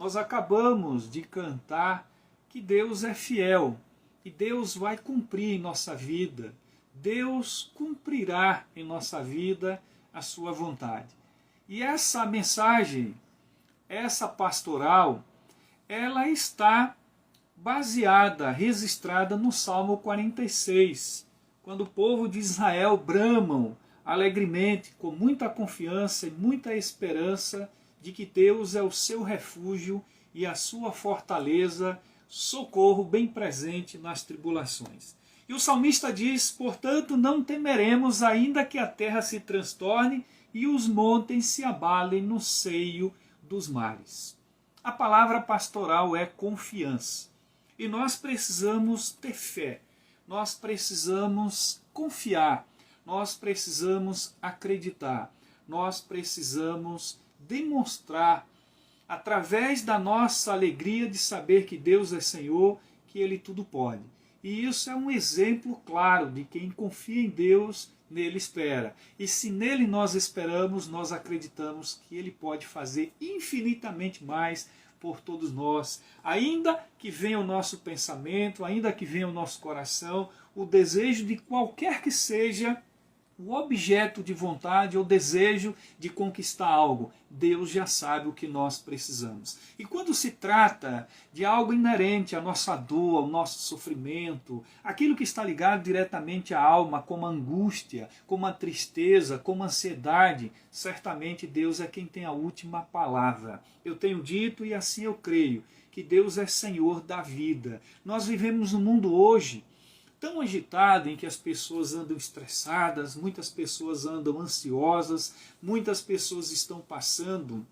Nós acabamos de cantar que Deus é fiel e Deus vai cumprir em nossa vida. Deus cumprirá em nossa vida a sua vontade. E essa mensagem, essa pastoral, ela está baseada, registrada no Salmo 46, quando o povo de Israel bramam alegremente, com muita confiança e muita esperança de que Deus é o seu refúgio e a sua fortaleza, socorro bem presente nas tribulações. E o salmista diz, portanto, não temeremos, ainda que a terra se transtorne e os montes se abalem no seio dos mares. A palavra pastoral é confiança. E nós precisamos ter fé, nós precisamos confiar, nós precisamos acreditar, nós precisamos demonstrar, através da nossa alegria de saber que Deus é Senhor, que Ele tudo pode. E isso é um exemplo claro de quem confia em Deus, nele espera. E se nele nós esperamos, nós acreditamos que Ele pode fazer infinitamente mais por todos nós. Ainda que venha o nosso pensamento, ainda que venha o nosso coração, o desejo de qualquer que seja o objeto de vontade ou desejo de conquistar algo, Deus já sabe o que nós precisamos. E quando se trata de algo inerente à nossa dor, ao nosso sofrimento, aquilo que está ligado diretamente à alma, como a angústia, como a tristeza, como a ansiedade, certamente Deus é quem tem a última palavra. Eu tenho dito e assim eu creio, que Deus é Senhor da vida. Nós vivemos um mundo hoje tão agitado, em que as pessoas andam estressadas, muitas pessoas andam ansiosas, muitas pessoas estão passando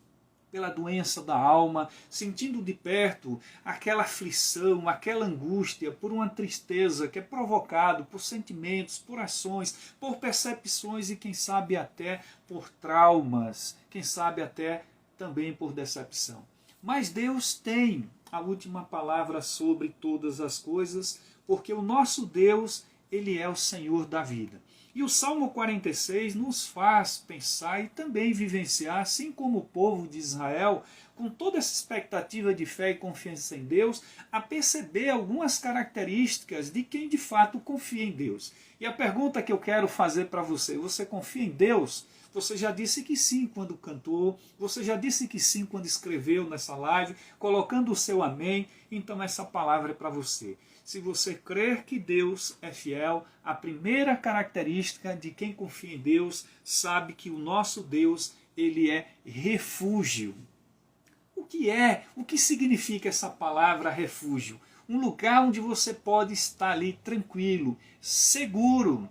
pela doença da alma, sentindo de perto aquela aflição, aquela angústia, por uma tristeza que é provocado por sentimentos, por ações, por percepções e quem sabe até por traumas, quem sabe até também por decepção. Mas Deus tem a última palavra sobre todas as coisas, porque o nosso Deus, Ele é o Senhor da vida. E o Salmo 46 nos faz pensar e também vivenciar, assim como o povo de Israel, com toda essa expectativa de fé e confiança em Deus, a perceber algumas características de quem de fato confia em Deus. E a pergunta que eu quero fazer para você, você confia em Deus? Você já disse que sim quando cantou, você já disse que sim quando escreveu nessa live, colocando o seu amém, então essa palavra é para você. Se você crer que Deus é fiel, a primeira característica de quem confia em Deus sabe que o nosso Deus, Ele é refúgio. O que significa essa palavra refúgio? Um lugar onde você pode estar ali tranquilo, seguro.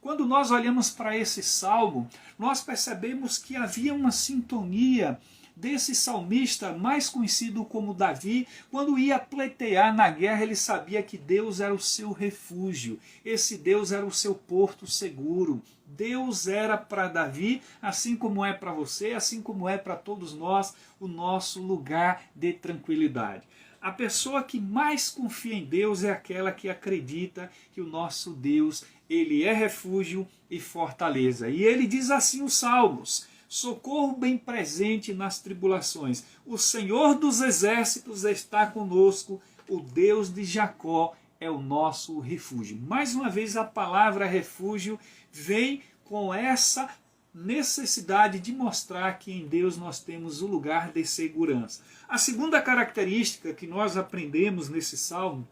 Quando nós olhamos para esse salmo, nós percebemos que havia uma sintonia desse salmista mais conhecido como Davi. Quando ia pleitear na guerra, ele sabia que Deus era o seu refúgio, esse Deus era o seu porto seguro. Deus era para Davi, assim como é para você, assim como é para todos nós, o nosso lugar de tranquilidade. A pessoa que mais confia em Deus é aquela que acredita que o nosso Deus, Ele é refúgio e fortaleza. E ele diz assim os Salmos: socorro bem presente nas tribulações. O Senhor dos exércitos está conosco, o Deus de Jacó é o nosso refúgio. Mais uma vez a palavra refúgio vem com essa necessidade de mostrar que em Deus nós temos o lugar de segurança. A segunda característica que nós aprendemos nesse salmo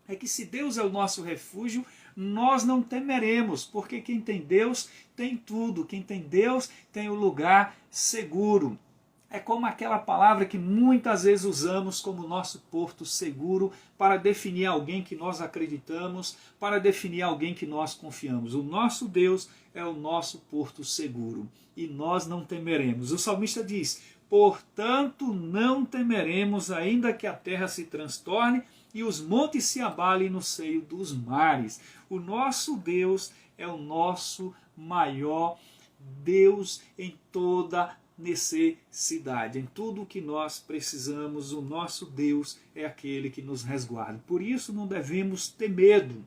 é que se Deus é o nosso refúgio, nós não temeremos, porque quem tem Deus tem tudo, quem tem Deus tem o lugar seguro. É como aquela palavra que muitas vezes usamos como nosso porto seguro para definir alguém que nós acreditamos, para definir alguém que nós confiamos. O nosso Deus é o nosso porto seguro e nós não temeremos. O salmista diz: portanto não temeremos, ainda que a terra se transtorne e os montes se abalem no seio dos mares. O nosso Deus é o nosso maior Deus em toda necessidade. Em tudo o que nós precisamos, o nosso Deus é aquele que nos resguarda. Por isso não devemos ter medo,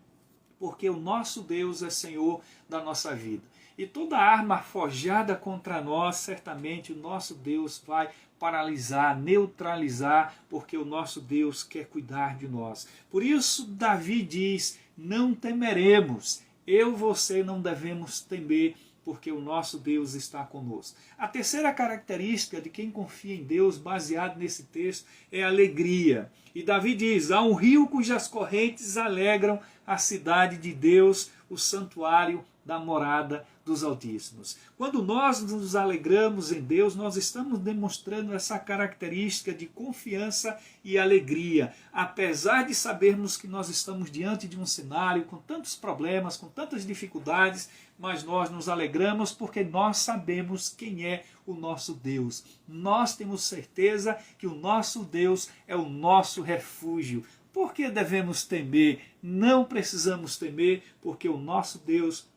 porque o nosso Deus é Senhor da nossa vida. E toda arma forjada contra nós, certamente o nosso Deus vai paralisar, neutralizar, porque o nosso Deus quer cuidar de nós. Por isso Davi diz, não temeremos, eu e você não devemos temer, porque o nosso Deus está conosco. A terceira característica de quem confia em Deus, baseado nesse texto, é a alegria. E Davi diz, há um rio cujas correntes alegram a cidade de Deus, o santuário da morada dos Altíssimos. Quando nós nos alegramos em Deus, nós estamos demonstrando essa característica de confiança e alegria. Apesar de sabermos que nós estamos diante de um cenário com tantos problemas, com tantas dificuldades, mas nós nos alegramos porque nós sabemos quem é o nosso Deus. Nós temos certeza que o nosso Deus é o nosso refúgio. Por que devemos temer? Não precisamos temer, porque o nosso Deus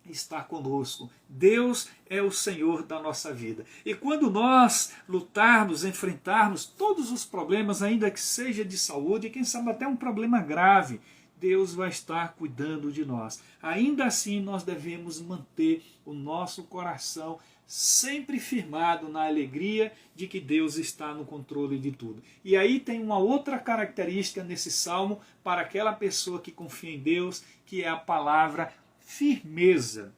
está conosco. Deus é o Senhor da nossa vida. E quando nós lutarmos, enfrentarmos todos os problemas, ainda que seja de saúde, e quem sabe até um problema grave, Deus vai estar cuidando de nós. Ainda assim, nós devemos manter o nosso coração sempre firmado na alegria de que Deus está no controle de tudo. E aí tem uma outra característica nesse salmo para aquela pessoa que confia em Deus, que é a palavra firmeza.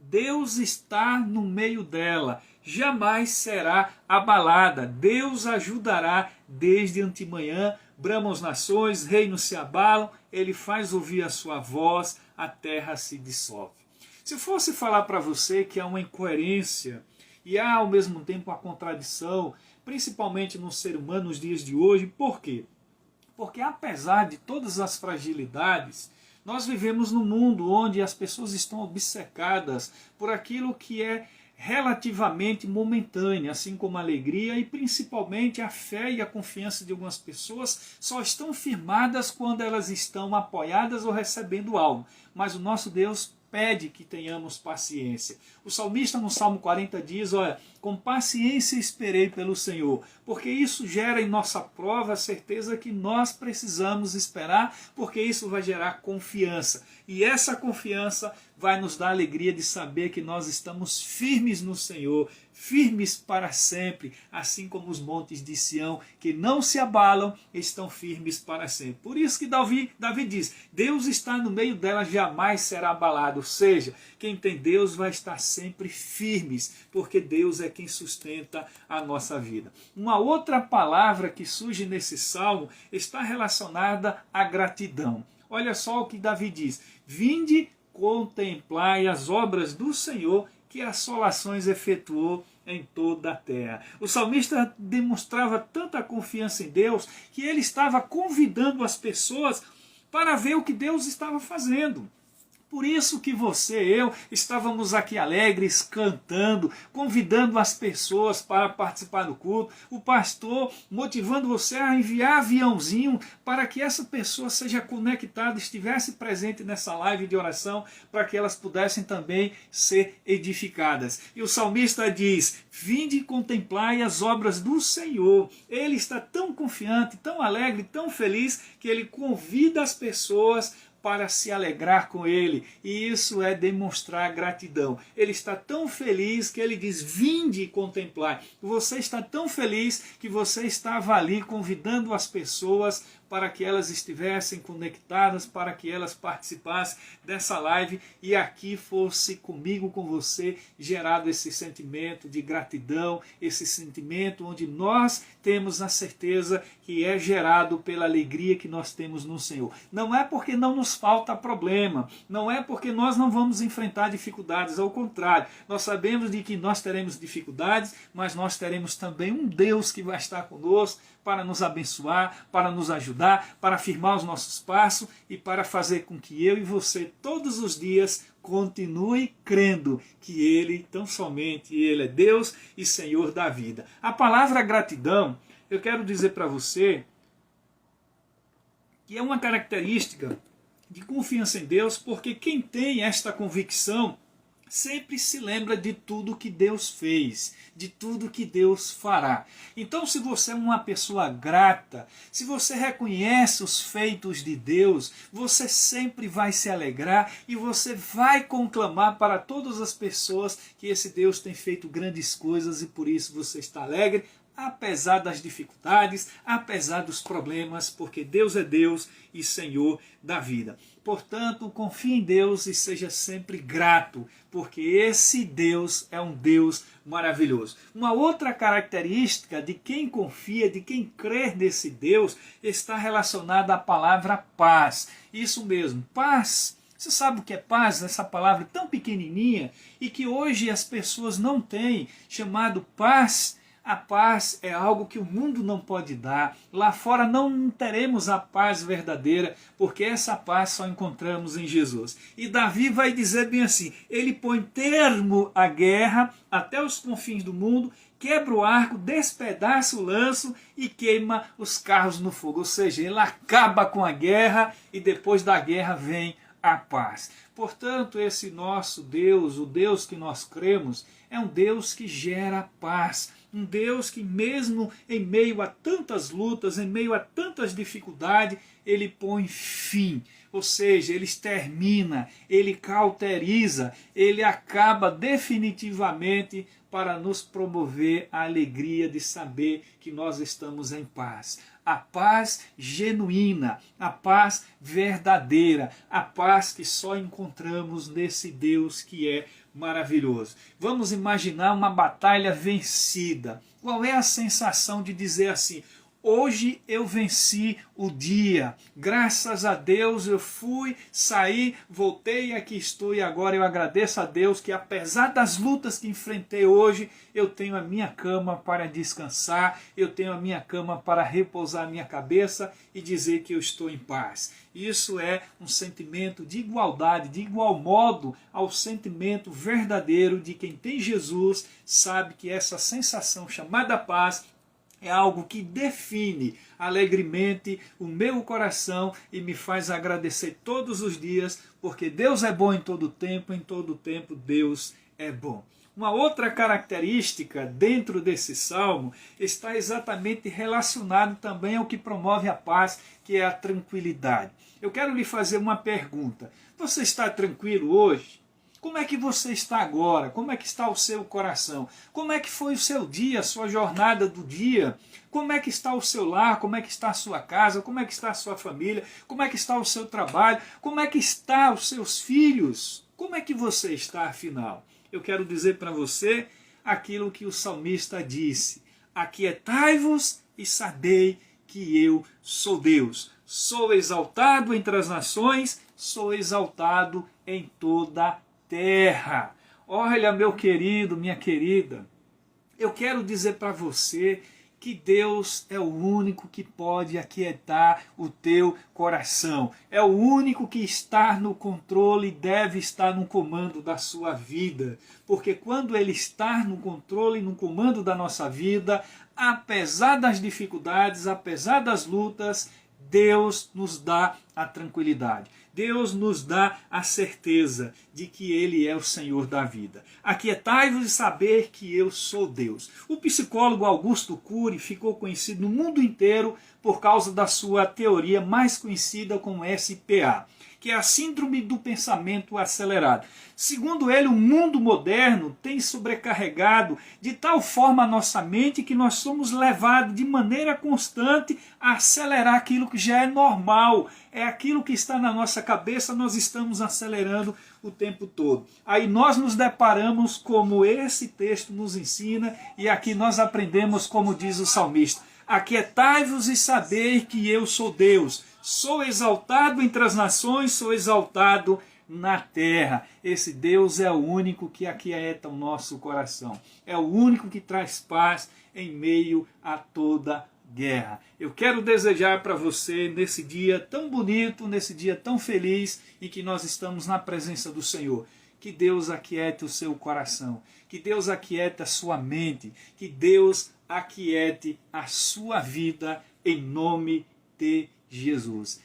Deus está no meio dela, jamais será abalada. Deus ajudará desde antemanhã, bramam as nações, reinos se abalam, ele faz ouvir a sua voz, a terra se dissolve. Se eu fosse falar para você que há uma incoerência e há ao mesmo tempo uma contradição, principalmente no ser humano nos dias de hoje, por quê? Porque apesar de todas as fragilidades, nós vivemos num mundo onde as pessoas estão obcecadas por aquilo que é relativamente momentâneo, assim como a alegria e principalmente a fé e a confiança de algumas pessoas só estão firmadas quando elas estão apoiadas ou recebendo algo. Mas o nosso Deus pede que tenhamos paciência. O salmista no Salmo 40 diz, olha, com paciência esperei pelo Senhor, porque isso gera em nossa prova a certeza que nós precisamos esperar, porque isso vai gerar confiança. E essa confiança vai nos dar a alegria de saber que nós estamos firmes no Senhor, firmes para sempre, assim como os montes de Sião, que não se abalam, estão firmes para sempre. Por isso que Davi diz, Deus está no meio dela, jamais será abalado. Ou seja, quem tem Deus vai estar sempre firmes, porque Deus é quem sustenta a nossa vida. Uma outra palavra que surge nesse salmo está relacionada à gratidão. Olha só o que Davi diz, vinde, contemplai as obras do Senhor, que assolações efetuou em toda a terra. O salmista demonstrava tanta confiança em Deus que ele estava convidando as pessoas para ver o que Deus estava fazendo. Por isso que você e eu estávamos aqui alegres, cantando, convidando as pessoas para participar do culto, o pastor motivando você a enviar aviãozinho para que essa pessoa seja conectada, estivesse presente nessa live de oração, para que elas pudessem também ser edificadas. E o salmista diz, vinde e contemplai as obras do Senhor. Ele está tão confiante, tão alegre, tão feliz, que ele convida as pessoas para se alegrar com ele, e isso é demonstrar gratidão. Ele está tão feliz que ele diz, vinde contemplar. Você está tão feliz que você estava ali convidando as pessoas para que elas estivessem conectadas, para que elas participassem dessa live e aqui fosse comigo, com você, gerado esse sentimento de gratidão, esse sentimento onde nós temos a certeza que é gerado pela alegria que nós temos no Senhor. Não é porque não nos falta problema, não é porque nós não vamos enfrentar dificuldades, ao contrário, nós sabemos de que nós teremos dificuldades, mas nós teremos também um Deus que vai estar conosco para nos abençoar, para nos ajudar, para firmar os nossos passos e para fazer com que eu e você todos os dias continue crendo que Ele, tão somente Ele é Deus e Senhor da vida. A palavra gratidão, eu quero dizer para você que é uma característica de confiança em Deus, porque quem tem esta convicção sempre se lembra de tudo que Deus fez, de tudo que Deus fará. Então, se você é uma pessoa grata, se você reconhece os feitos de Deus, você sempre vai se alegrar e você vai conclamar para todas as pessoas que esse Deus tem feito grandes coisas e por isso você está alegre, apesar das dificuldades, apesar dos problemas, porque Deus é Deus e Senhor da vida. Portanto, confie em Deus e seja sempre grato, porque esse Deus é um Deus maravilhoso. Uma outra característica de quem confia, de quem crê nesse Deus, está relacionada à palavra paz. Isso mesmo, paz. Você sabe o que é paz? Essa palavra tão pequenininha e que hoje as pessoas não têm, chamado paz. A paz é algo que o mundo não pode dar. Lá fora não teremos a paz verdadeira, porque essa paz só encontramos em Jesus. E Davi vai dizer bem assim, ele põe termo à guerra até os confins do mundo, quebra o arco, despedaça o lanço e queima os carros no fogo. Ou seja, ele acaba com a guerra e depois da guerra vem a paz. Portanto, esse nosso Deus, o Deus que nós cremos, é um Deus que gera paz. Um Deus que mesmo em meio a tantas lutas, em meio a tantas dificuldades, ele põe fim. Ou seja, ele extermina, ele cauteriza, ele acaba definitivamente para nos promover a alegria de saber que nós estamos em paz. A paz genuína, a paz verdadeira, a paz que só encontramos nesse Deus que é maravilhoso. Vamos imaginar uma batalha vencida. Qual é a sensação de dizer assim, hoje eu venci o dia, graças a Deus eu fui, saí, voltei e aqui estou e agora eu agradeço a Deus que apesar das lutas que enfrentei hoje, eu tenho a minha cama para descansar, eu tenho a minha cama para repousar a minha cabeça e dizer que eu estou em paz. Isso é um sentimento de igualdade, de igual modo ao sentimento verdadeiro de quem tem Jesus, sabe que essa sensação chamada paz é algo que define alegremente o meu coração e me faz agradecer todos os dias, porque Deus é bom em todo tempo Deus é bom. Uma outra característica dentro desse salmo está exatamente relacionado também ao que promove a paz, que é a tranquilidade. Eu quero lhe fazer uma pergunta. Você está tranquilo hoje? Como é que você está agora? Como é que está o seu coração? Como é que foi o seu dia, a sua jornada do dia? Como é que está o seu lar? Como é que está a sua casa? Como é que está a sua família? Como é que está o seu trabalho? Como é que estão os seus filhos? Como é que você está, afinal? Eu quero dizer para você aquilo que o salmista disse. Aquietai-vos e sabei que eu sou Deus. Sou exaltado entre as nações, sou exaltado em toda a terra. Olha, meu querido, minha querida, eu quero dizer para você que Deus é o único que pode aquietar o teu coração. É o único que está no controle e deve estar no comando da sua vida. Porque quando Ele está no controle e no comando da nossa vida, apesar das dificuldades, apesar das lutas, Deus nos dá a tranquilidade. Deus nos dá a certeza de que Ele é o Senhor da vida. Aquietai-vos e saber que eu sou Deus. O psicólogo Augusto Cury ficou conhecido no mundo inteiro por causa da sua teoria mais conhecida como SPA, que é a Síndrome do Pensamento Acelerado. Segundo ele, o mundo moderno tem sobrecarregado de tal forma a nossa mente que nós somos levados de maneira constante a acelerar aquilo que já é normal. É aquilo que está na nossa cabeça, nós estamos acelerando o tempo todo. Aí nós nos deparamos como esse texto nos ensina e aqui nós aprendemos como diz o salmista. Aquietai-vos e sabei que eu sou Deus. Sou exaltado entre as nações, sou exaltado na terra. Esse Deus é o único que aquieta o nosso coração. É o único que traz paz em meio a toda guerra. Eu quero desejar para você, nesse dia tão bonito, nesse dia tão feliz, em que nós estamos na presença do Senhor, que Deus aquiete o seu coração, que Deus aquiete a sua mente, que Deus aquiete a sua vida em nome de Jesus.